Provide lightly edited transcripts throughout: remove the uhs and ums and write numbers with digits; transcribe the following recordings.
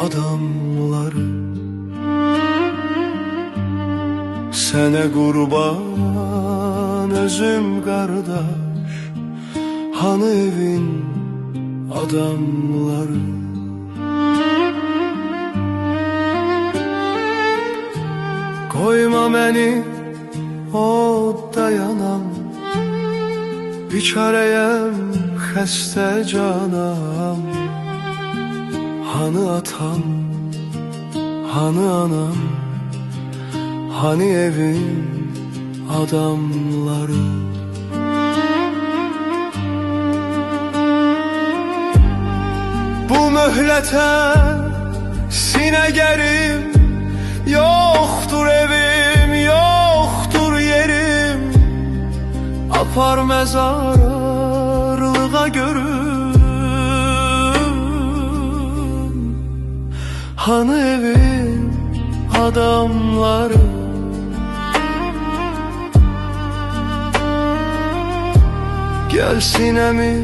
adamları. Sənə qurban özüm qardaş, hanı evin adamları. Koyma məni odda yanam, biçarəyəm, xəstə canam. Hanı atam, hanı anam, hani evin adamları. Bu möhlətə sinə gərim, yoxdur evim, yoxdur yerim. Apar məzarlığa görüm, hanı evin adamları. Gəl sinəmi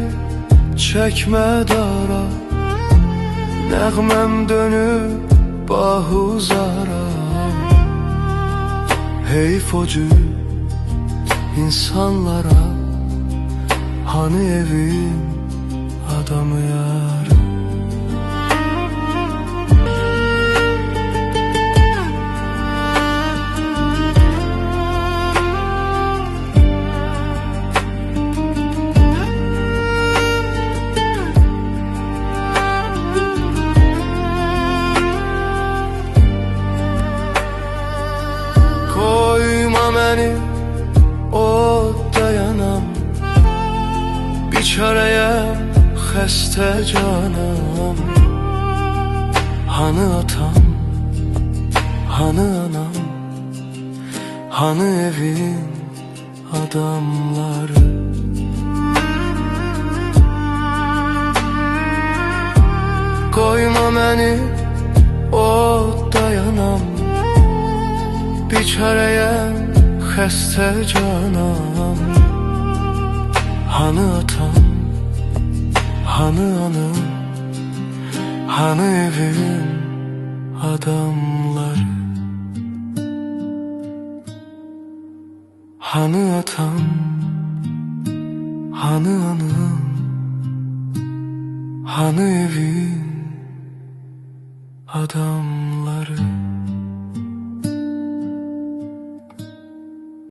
çəkmə dara, nəğməm dönüb bahuzara. Heyf o cür insanlara, hani evin adamı yarı. Məni odda yanam, biçarəyəm, xəstə canam. Hanı atam, hanı anam, hanı evin adamları. Koyma məni odda yanam, biçarəyəm, xəstə canam. Hanı atam, hanı anam, hanı evin adamları. Hanı atam, hanı anam, hanı evin adamları.